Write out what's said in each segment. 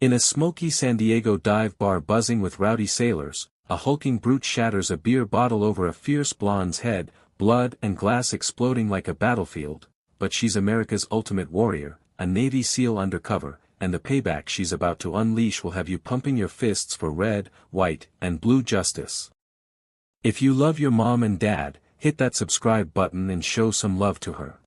In a smoky San Diego dive bar buzzing with rowdy sailors, a hulking brute shatters a beer bottle over a fierce blonde's head, blood and glass exploding like a battlefield, but she's America's ultimate warrior, a Navy SEAL undercover, and the payback she's about to unleash will have you pumping your fists for red, white, and blue justice. If you love your mom and dad, hit that subscribe button and show some love to her.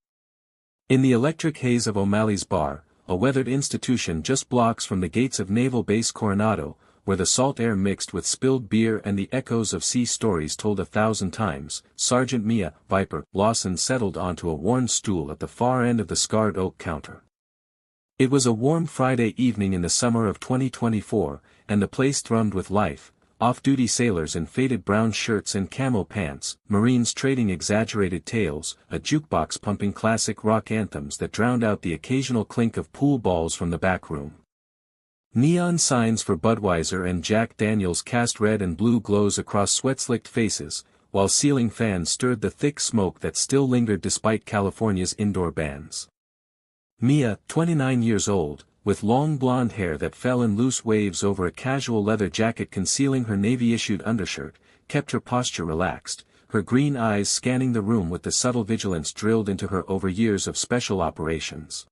In the electric haze of O'Malley's bar, a weathered institution just blocks from the gates of Naval Base Coronado, where the salt air mixed with spilled beer and the echoes of sea stories told 1,000 times, Sergeant Mia Viper Lawson settled onto a worn stool at the far end of the scarred oak counter. It was a warm Friday evening in the summer of 2024, and the place thrummed with life. Off-duty sailors in faded brown shirts and camo pants, Marines trading exaggerated tales, a jukebox pumping classic rock anthems that drowned out the occasional clink of pool balls from the back room. Neon signs for Budweiser and Jack Daniels cast red and blue glows across sweat-slicked faces, while ceiling fans stirred the thick smoke that still lingered despite California's indoor bans. Mia, 29 years old, with long blonde hair that fell in loose waves over a casual leather jacket concealing her Navy-issued undershirt, kept her posture relaxed, her green eyes scanning the room with the subtle vigilance drilled into her over years of special operations.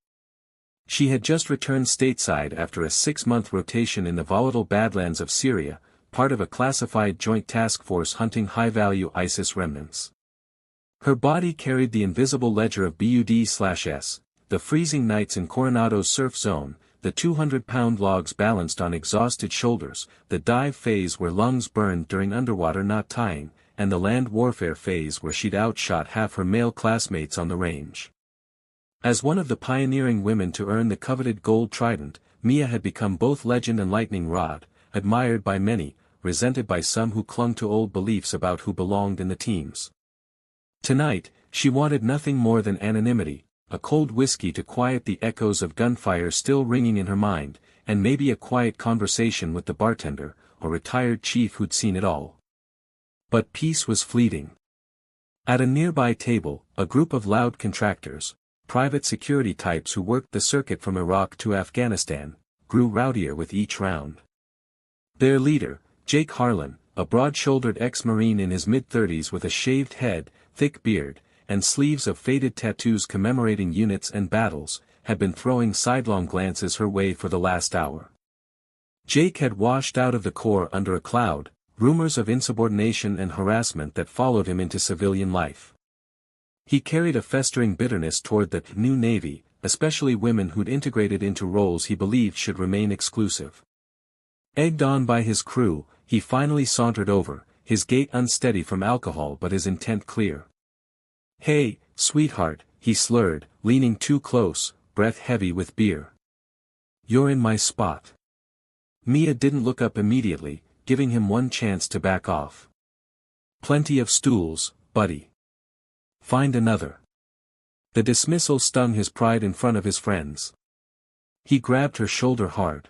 She had just returned stateside after a 6-month rotation in the volatile Badlands of Syria, part of a classified joint task force hunting high-value ISIS remnants. Her body carried the invisible ledger of BUD/S, the freezing nights in Coronado's surf zone, the 200-pound logs balanced on exhausted shoulders, the dive phase where lungs burned during underwater knot tying, and the land warfare phase where she'd outshot half her male classmates on the range. As one of the pioneering women to earn the coveted gold trident, Mia had become both legend and lightning rod, admired by many, resented by some who clung to old beliefs about who belonged in the teams. Tonight, she wanted nothing more than anonymity, a cold whiskey to quiet the echoes of gunfire still ringing in her mind, and maybe a quiet conversation with the bartender, a retired chief who'd seen it all. But peace was fleeting. At a nearby table, a group of loud contractors, private security types who worked the circuit from Iraq to Afghanistan, grew rowdier with each round. Their leader, Jake Harlan, a broad-shouldered ex-Marine in his mid-30s with a shaved head, thick beard, and sleeves of faded tattoos commemorating units and battles, had been throwing sidelong glances her way for the last hour. Jake had washed out of the Corps under a cloud, rumors of insubordination and harassment that followed him into civilian life. He carried a festering bitterness toward the new Navy, especially women who'd integrated into roles he believed should remain exclusive. Egged on by his crew, he finally sauntered over, his gait unsteady from alcohol but his intent clear. "Hey, sweetheart," he slurred, leaning too close, breath heavy with beer. "You're in my spot." Mia didn't look up immediately, giving him one chance to back off. "Plenty of stools, buddy. Find another." The dismissal stung his pride in front of his friends. He grabbed her shoulder hard.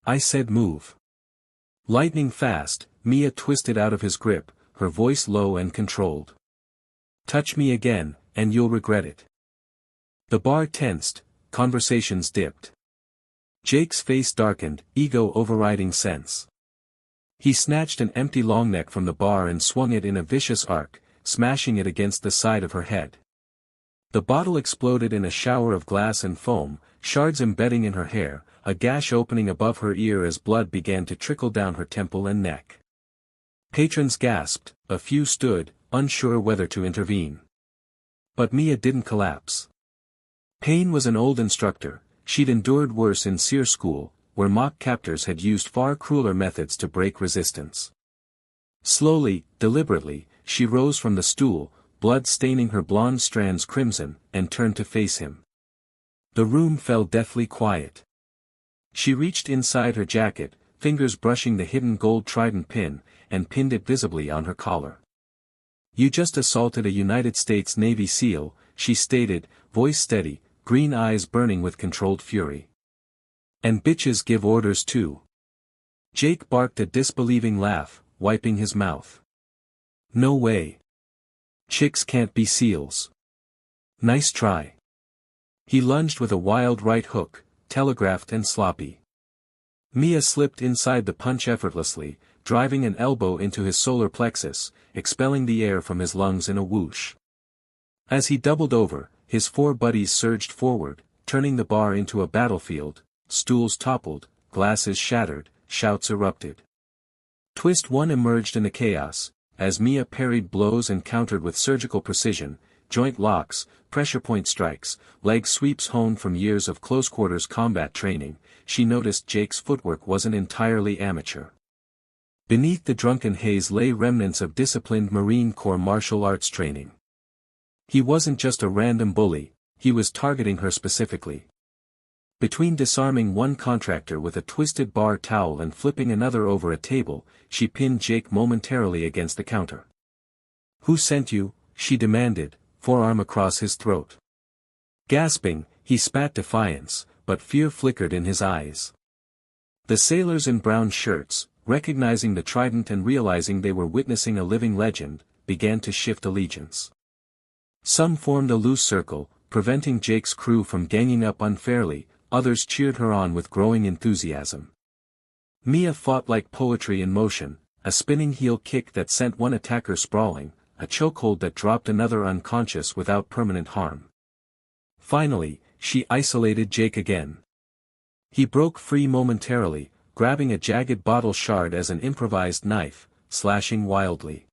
"I said move." Lightning fast, Mia twisted out of his grip, her voice low and controlled. "Touch me again, and you'll regret it." The bar tensed, conversations dipped. Jake's face darkened, ego overriding sense. He snatched an empty longneck from the bar and swung it in a vicious arc, smashing it against the side of her head. The bottle exploded in a shower of glass and foam, shards embedding in her hair, a gash opening above her ear as blood began to trickle down her temple and neck. Patrons gasped, a few stood, unsure whether to intervene. But Mia didn't collapse. Pain was an old instructor, she'd endured worse in SEAL school, where mock captors had used far crueler methods to break resistance. Slowly, deliberately, she rose from the stool, blood staining her blonde strands crimson, and turned to face him. The room fell deathly quiet. She reached inside her jacket, fingers brushing the hidden gold trident pin, and pinned it visibly on her collar. "You just assaulted a United States Navy SEAL," she stated, voice steady, green eyes burning with controlled fury. "And bitches give orders too." Jake barked a disbelieving laugh, wiping his mouth. "No way. Chicks can't be SEALs. Nice try." He lunged with a wild right hook, telegraphed and sloppy. Mia slipped inside the punch effortlessly, driving an elbow into his solar plexus, expelling the air from his lungs in a whoosh. As he doubled over, his four buddies surged forward, turning the bar into a battlefield. Stools toppled, glasses shattered, shouts erupted. Twist 1 emerged in the chaos, as Mia parried blows and countered with surgical precision, joint locks, pressure point strikes, leg sweeps honed from years of close-quarters combat training. She noticed Jake's footwork wasn't entirely amateur. Beneath the drunken haze lay remnants of disciplined Marine Corps martial arts training. He wasn't just a random bully, he was targeting her specifically. Between disarming one contractor with a twisted bar towel and flipping another over a table, she pinned Jake momentarily against the counter. "Who sent you?" she demanded, forearm across his throat. Gasping, he spat defiance, but fear flickered in his eyes. The sailors in brown shirts, recognizing the Trident and realizing they were witnessing a living legend, began to shift allegiance. Some formed a loose circle, preventing Jake's crew from ganging up unfairly. Others cheered her on with growing enthusiasm. Mia fought like poetry in motion, a spinning heel kick that sent one attacker sprawling, a chokehold that dropped another unconscious without permanent harm. Finally, she isolated Jake again. He broke free momentarily, grabbing a jagged bottle shard as an improvised knife, slashing wildly.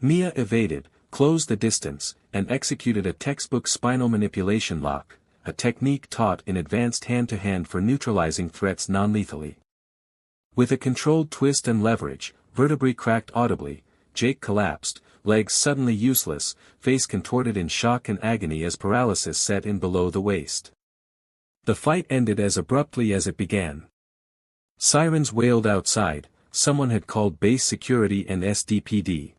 Mia evaded, closed the distance, and executed a textbook spinal manipulation lock, a technique taught in advanced hand-to-hand for neutralizing threats non-lethally. With a controlled twist and leverage, vertebrae cracked audibly, Jake collapsed, legs suddenly useless, face contorted in shock and agony as paralysis set in below the waist. The fight ended as abruptly as it began. Sirens wailed outside, someone had called base security and SDPD.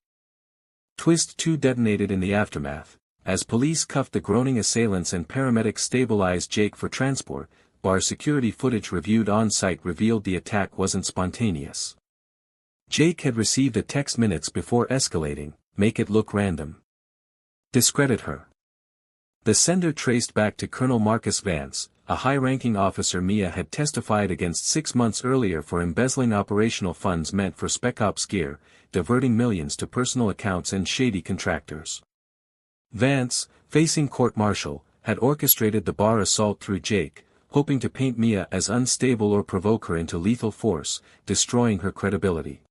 Twist 2 detonated in the aftermath. As police cuffed the groaning assailants and paramedics stabilized Jake for transport, bar security footage reviewed on-site revealed the attack wasn't spontaneous. Jake had received a text minutes before escalating, "Make it look random. Discredit her." The sender traced back to Colonel Marcus Vance, a high-ranking officer Mia had testified against 6 months earlier for embezzling operational funds meant for Spec Ops gear, diverting millions to personal accounts and shady contractors. Vance, facing court-martial, had orchestrated the bar assault through Jake, hoping to paint Mia as unstable or provoke her into lethal force, destroying her credibility.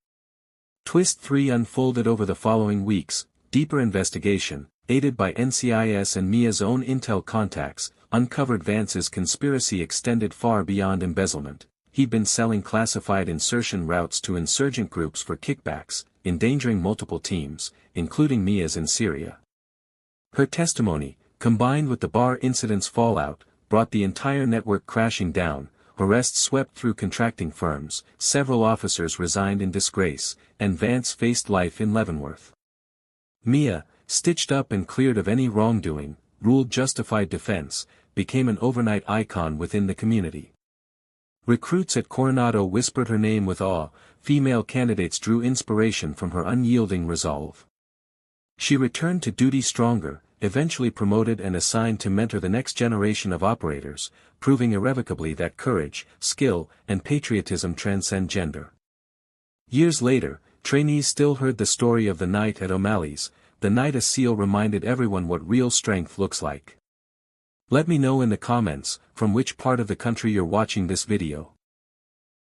Twist 3 unfolded over the following weeks. Deeper investigation, aided by NCIS and Mia's own intel contacts, uncovered Vance's conspiracy extended far beyond embezzlement. He'd been selling classified insertion routes to insurgent groups for kickbacks, endangering multiple teams, including Mia's in Syria. Her testimony, combined with the bar incident's fallout, brought the entire network crashing down. Arrests swept through contracting firms, several officers resigned in disgrace, and Vance faced life in Leavenworth. Mia, stitched up and cleared of any wrongdoing, ruled justified defense, became an overnight icon within the community. Recruits at Coronado whispered her name with awe, female candidates drew inspiration from her unyielding resolve. She returned to duty stronger, eventually promoted and assigned to mentor the next generation of operators, proving irrevocably that courage, skill, and patriotism transcend gender. Years later, trainees still heard the story of the night at O'Malley's, the night a SEAL reminded everyone what real strength looks like. Let me know in the comments, from which part of the country you're watching this video.